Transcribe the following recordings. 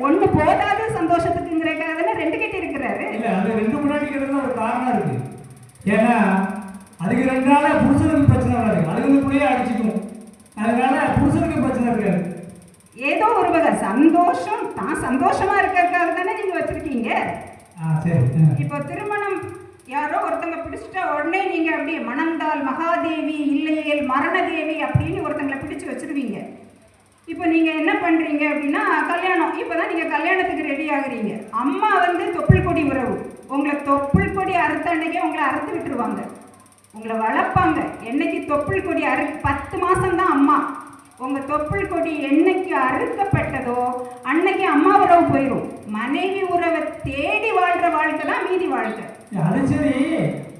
ஒண்ணு போதாது சந்தோஷத்துக்குங்கிறதுக்காக தானே 2 கட்டி இருக்கிறாரு. இல்ல அது 2 முன்னாடி கிடக்குற ஒரு காரணம் இருக்கு. ஏன்னா அதுக்கு 2 நாளா புருஷனுக்கு பிரச்சனை வராது, அதுக்குள்ளேயே அடிச்சுக்கும். அதனால புருஷனுக்கு பிரச்சனை இருக்காது. ஏதோ ஒரு வகை சந்தோஷம், தான் சந்தோஷமா இருக்கிறதுக்காக தானே நீங்க வச்சிருக்கீங்க. சரி. இப்போ திருமணம் யாரோ ஒருத்தங்க பிடிச்சிட்டா உடனே நீங்க அப்படியே மணந்தால் மகாதேவி இல்லையேல் மரணதேவி அப்படின்னு ஒருத்தங்களை பிடிச்சு வச்சிருவீங்க. இப்போ நீங்க என்ன பண்றீங்க அப்படின்னா கல்யாணம், இப்போதான் நீங்க கல்யாணத்துக்கு ரெடி ஆகுறீங்க. அம்மா வந்து தொப்புள் கொடி உறவு, உங்களை தொப்புள் கொடி அறுத்த அன்னைக்கே உங்களை அறுத்து விட்டுருவாங்க, உங்களை வளர்ப்பாங்க. என்னைக்கு தொப்புள் கொடி 10 மாசம் தான் அம்மா. உங்க தொப்புள் கொடி என்னைக்கு அறுக்கப்பட்டதோ அன்னைக்கு அம்மா உறவு போயிடும். மனைவி உறவை தேடி வாழ்ற வாழ்க்கை தான் மீதி வாழ்க்கை. அது சரி.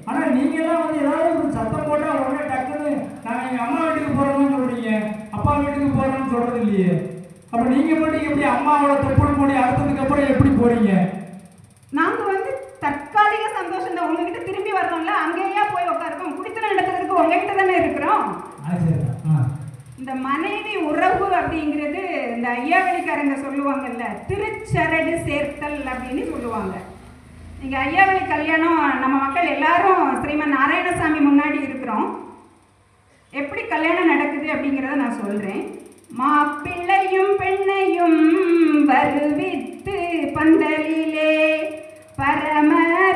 ஆனா நீங்க எல்லாம் வந்து ஏதாவது ஒரு சத்தம் போட்டா உடனே டக்குன்னு நாங்க எங்க அம்மா வீட்டுக்கு போறோம்னு சொல்றீங்க, அப்பா வீட்டுக்கு போறோம்னு சொல்றது இல்லையே. அப்ப நீங்க மட்டும் எப்படி அம்மாவோட தொப்புள் கொடி அறுத்ததுக்கு அப்புறம் எப்படி போறீங்க? நாங்க வந்து தற்காலிக சந்தோஷம் தான், உங்ககிட்ட திரும்பி வரணும்ல, அங்கேயா போய் உட்காருக்கோம். குடித்தனம் நடத்துறதுக்கு உங்ககிட்ட தானே இருக்கிறோம். இந்த மனைவி உறவு அப்படிங்கிறது இந்த ஐயாவளிக்காரங்க சொல்லுவாங்கல்ல, திருச்சரடு சேர்த்தல் அப்படின்னு சொல்லுவாங்க. நீங்க ஐயாவளி கல்யாணம் நம்ம மக்கள் எல்லாரும் ஸ்ரீமன் நாராயணசாமி முன்னாடி இருக்கிறோம். எப்படி கல்யாணம் நடக்குது அப்படிங்கிறத நான் சொல்றேன். மாப்பிள்ளையும் பெண்ணையும் வருவித்து பந்தலிலே பரம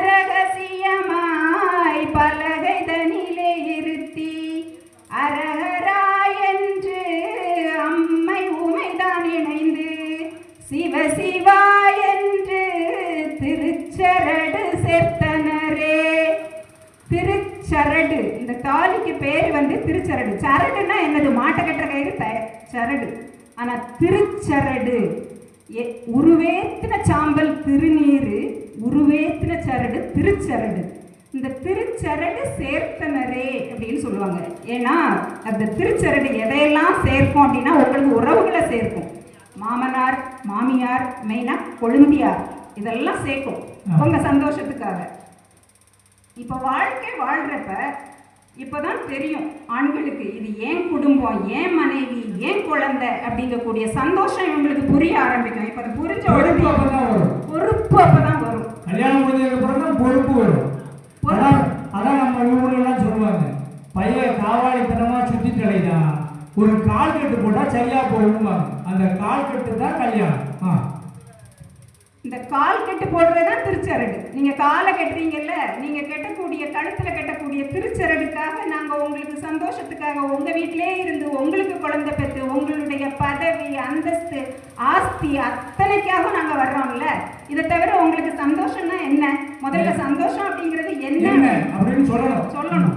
ரகசியமாய் பலகை தனிலே இருத்தி அரகரா என்று அம்மை உமைதான் இணைந்து சிவ சிவா என்று திருச்சரடு சேர்த்தனரே. திருச்சரடு, இந்த தாலிக்கு பேர் வந்து திருச்சரடு. சரடுன்னா என்னது? மாட்டை கட்டுற கயிறு சரடு. ஆனா திருச்சரடு உருவேத்தின சாம்பல் திருநீரு, உருவேத்தின சரடு திருச்சரடு. இந்த திருச்சரடு சேர்த்தனரே அப்படின்னு சொல்லுவாங்க. ஏன்னா அந்த திருச்சரடு எதையெல்லாம் சேர்க்கும் அப்படின்னா உங்களுக்கு உறவுகளை சேர்க்கும். மாமனார் மாமியார், மெயினா கொழுந்தியார், இதெல்லாம் சேர்க்கும் உங்க சந்தோஷத்துக்காக. இப்ப வாழ்க்கை வாழ்றப்ப இப்பதான் தெரியும் ஆண்களுக்கு இது ஏன் குடும்பம், ஏன் மனைவி, ஏன் குழந்தை அப்படிங்கக்கூடிய சந்தோஷம் இவங்களுக்கு புரிய ஆரம்பிக்கும். இப்ப அது புரிஞ்ச உடனே பொறுப்பு அப்பதான் வரும். கல்யாணம் முடிஞ்சதுக்கு அப்புறம் தான் பொறுப்பு வரும். அதான் நம்ம ஊர்லாம் சொல்லுவாங்க, பையன் காவாலித்தனமா சுத்தி தலைதான், ஒரு கால் கட்டு போட்டா சரியா போடுவாங்க. அந்த கால் கட்டு தான் கல்யாணம். இந்த கால் கட்டு போடுறதுதான் திருச்சரடு. நீங்க காலை கட்டுறீங்கல்ல, நீங்க கட்டக்கூடிய கழுத்துல கட்டக்கூடிய திருச்சரடுக்காக நாங்க உங்களுக்கு சந்தோஷத்துக்காக உங்க வீட்டிலே இருந்து உங்களுக்கு குழந்தை பெற்று உங்களுடைய பதவி அந்தஸ்து ஆஸ்தி அத்தனைக்காக நாங்க வர்றோம்ல. இதை தவிர உங்களுக்கு சந்தோஷம்னா என்ன? முதல்ல சந்தோஷம் அப்படிங்கிறது என்ன அப்படின்னு சொல்லணும்.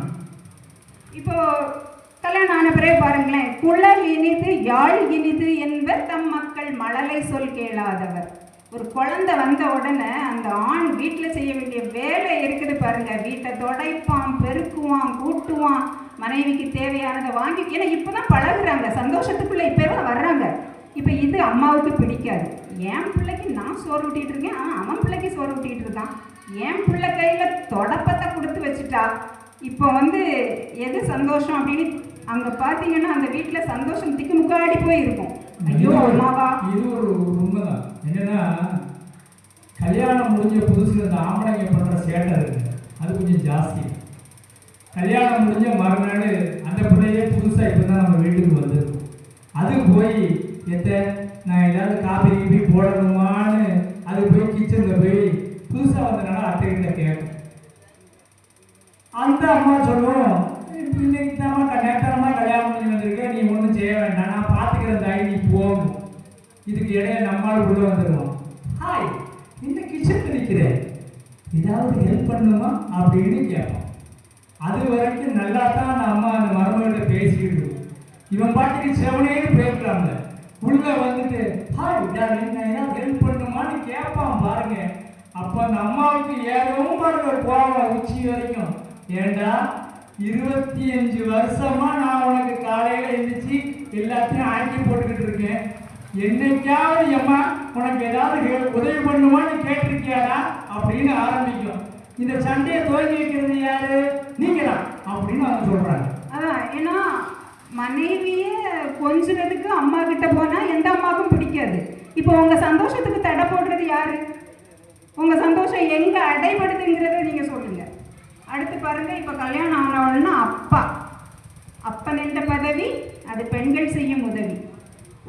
இப்போ கல்யாணம் ஆன பிறகு பாருங்களேன், குழல் இனிது யாழ் இனிது என்பர் தம் மக்கள் மழலை சொல் கேளாதவர். ஒரு குழந்தை வந்த உடனே அந்த ஆண் வீட்டில் செய்ய வேண்டிய வேலை இருக்குது பாருங்க. வீட்டை தொடைப்பான், பெருக்குவான், கூட்டுவான், மனைவிக்கு தேவையானதை வாங்கி. ஏன்னா இப்போதான் பழகுறாங்க, சந்தோஷத்துக்குள்ள இப்போதான் வர்றாங்க. இப்போ இது அம்மாவுக்கு பிடிக்காது. என் பிள்ளைக்கு நான் சோறு ஊட்டிகிட்டு இருக்கேன், அவன் பிள்ளைக்கு சோறு ஊட்டிகிட்டு இருக்கான், என் பிள்ளை கையில் தொடப்பத்தை கொடுத்து வச்சுட்டா. இப்போ வந்து எது சந்தோஷம் அப்படின்னு அங்கே பார்த்தீங்கன்னா அந்த வீட்டில் சந்தோஷம் திக்குமுக்காடி போய் இருக்கும். ஐயோ அம்மாவா. இது ஒரு உண்மைதான். என்னன்னா கல்யாணம் முடிஞ்ச புதுசுல இந்த ஆம்பளைங்க பண்ணுற சேட்டை இருக்கு, அது கொஞ்சம் ஜாஸ்தி. கல்யாணம் முடிஞ்ச மறுநாள் அந்த பிள்ளையே புதுசாக இப்போ தான் நம்ம வீட்டுக்கு வந்திருக்கும். அது போய் நான் ஏதாவது காப்பி கீப்பி போடணுமான்னு அது போய் கிச்சனில் போய் புதுசாக வந்தனால அத்தைகிட்ட கேட்கும். அந்த அம்மா சொல்லுவோம், இன்னைக்கு தான் நேரத்தனமாக கல்யாணம் பண்ணி வந்திருக்கேன், நீ ஒன்றும் செய்ய வேண்டாம், நான் பார்த்துக்கிறேன் தாய், நீ போகும். இதுக்கு இடையே நம்மளால் உள்ள வந்துடுவோம். ஹாய், இந்த கிச்சன் இருக்கிறேன், ஏதாவது ஹெல்ப் பண்ணுமா அப்படின்னு கேட்போம். அது வரைக்கும் நல்லா தான் அந்த அம்மா அந்த மருமகிட்ட பேசிக்கிட்டு இருக்கும். இவன் பாட்டுக்கு செவனேன்னு பேசுறாங்க. உள்ள வந்துட்டு ஹாய் என்ன ஏதாவது ஹெல்ப் பண்ணுமான்னு கேட்பான் பாருங்க. அப்போ அந்த அம்மாவுக்கு ஏதவும் பாருங்க கோவம் உச்சி வரைக்கும். ஏண்டா 25 வருஷமா நான் உனக்கு காலையில எழுந்திரிச்சு எல்லாத்தையும் ஆக்கி போட்டுக்கிட்டு இருக்கேன், என்னைக்காவது அம்மா உனக்கு ஏதாவது உதவி பண்ணுமான்னு கேட்டிருக்கியாடா அப்படின்னு ஆரம்பிக்கும். இந்த சண்டையை துவங்கி வைக்கிறது யாரு? நீங்களா அப்படின்னு அவங்க சொல்றாங்க. அதான் ஏன்னா மனைவியே கொஞ்சிறதுக்கு அம்மா கிட்ட போனா எந்த அம்மாவுக்கும் பிடிக்காது. இப்போ உங்க சந்தோஷத்துக்கு தடை போடுறது யாரு? உங்க சந்தோஷம் எங்க அடைபடுதுங்கிறத நீங்க சொல்லுங்க. அடுத்து பாருங்க, இப்போ கல்யாணம் ஆனவள்னா அப்பா, அப்பன் என்ற பதவி அது பெண்கள் செய்யும் உதவி.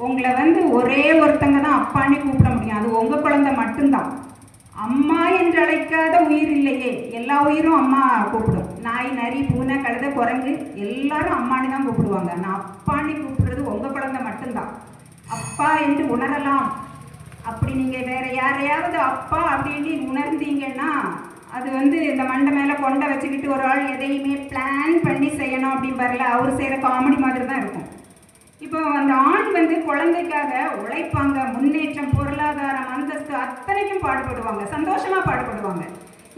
உங்களை ஒரே ஒருத்தங்க தான் அப்பான்னு கூப்பிட முடியும், அது உங்க குழந்தை மட்டும்தான். அம்மா என்று அழைக்காத உயிர் இல்லையே, எல்லா உயிரும் அம்மா கூப்பிடும். நாய், நரி, பூனை, கழுதை, குரங்கு எல்லாரும் அம்மானு தான் கூப்பிடுவாங்க. நான் அப்பான்னு கூப்பிடுறது உங்க குழந்தை மட்டும்தான். அப்பா என்று உணரலாம். அப்படி நீங்க வேற யாரையாவது அப்பா அப்படின்னு உணர்ந்தீங்கன்னா அது இந்த மண்டை மேல கொண்டை வச்சுக்கிட்டு ஒரு ஆள் எதையுமே பிளான் பண்ணி செய்யணும் அப்படின்னு வரல, அவர் செய்யற காமெடி மாதிரி தான் இருக்கும். இப்போ அந்த ஆண் குழந்தைக்காக உழைப்பாங்க, முன்னேற்றம், பொருளாதாரம், அந்தஸ்து அத்தனைக்கும் பாடுபடுவாங்க, சந்தோஷமா பாடுபடுவாங்க.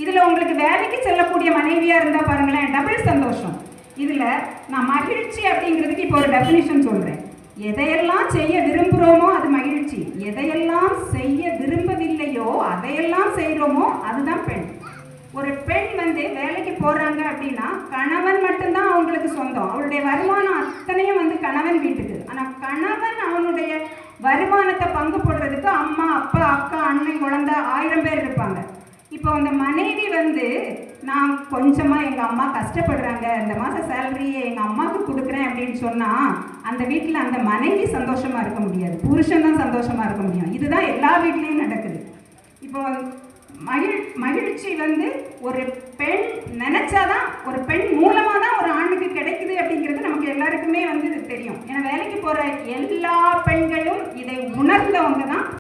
இதுல உங்களுக்கு வேலைக்கு செல்லக்கூடிய மனைவியா இருந்தா பாருங்களேன், டபுள் சந்தோஷம். இதுல நான் மகிழ்ச்சி அப்படிங்கிறதுக்கு இப்போ ஒரு டெஃபினிஷன் சொல்றேன். எதையெல்லாம் செய்ய விரும்புகிறோமோ அது மகிழ்ச்சி, எதையெல்லாம் செய்ய விரும்பவில்லையோ அதையெல்லாம் செய்கிறோமோ அதுதான் பெண். ஒரு பெண் வேலைக்கு போறாங்க அப்படின்னா கணவன் மட்டும்தான் அவங்களுக்கு சொந்தம், அவளுடைய வருமானம் அத்தனையும் கணவன் வீட்டுக்கு. ஆனா கணவன் அவனுடைய வருமானத்தை பங்கு போடுறதுக்கு அம்மா, அப்பா, அக்கா, அண்ணன், குழந்தை 1000 பேர் இருப்பாங்க. இப்போ அந்த மனைவி நான் கொஞ்சமா எங்க அம்மா கஷ்டப்படுறாங்க, இந்த மாச சேலரியை எங்க அம்மாவுக்கு கொடுக்குறேன் அப்படின்னு சொன்னா அந்த வீட்டில் அந்த மனைவி சந்தோஷமா இருக்க முடியாது, புருஷன் தான் சந்தோஷமா இருக்க முடியும். இதுதான் எல்லா வீட்லயும் நடக்குது. இப்போ மகிழ்ச்சி ஒரு பெண் நினைச்சாதான், ஒரு பெண் மூலமா தான் ஒரு ஆணுக்கு கிடைக்குது அப்படிங்கிறது நமக்கு எல்லாருக்குமே இது தெரியும். ஏன்னா வேலைக்கு போற எல்லா பெண்களும் இதை உணர்ந்தவங்க தான்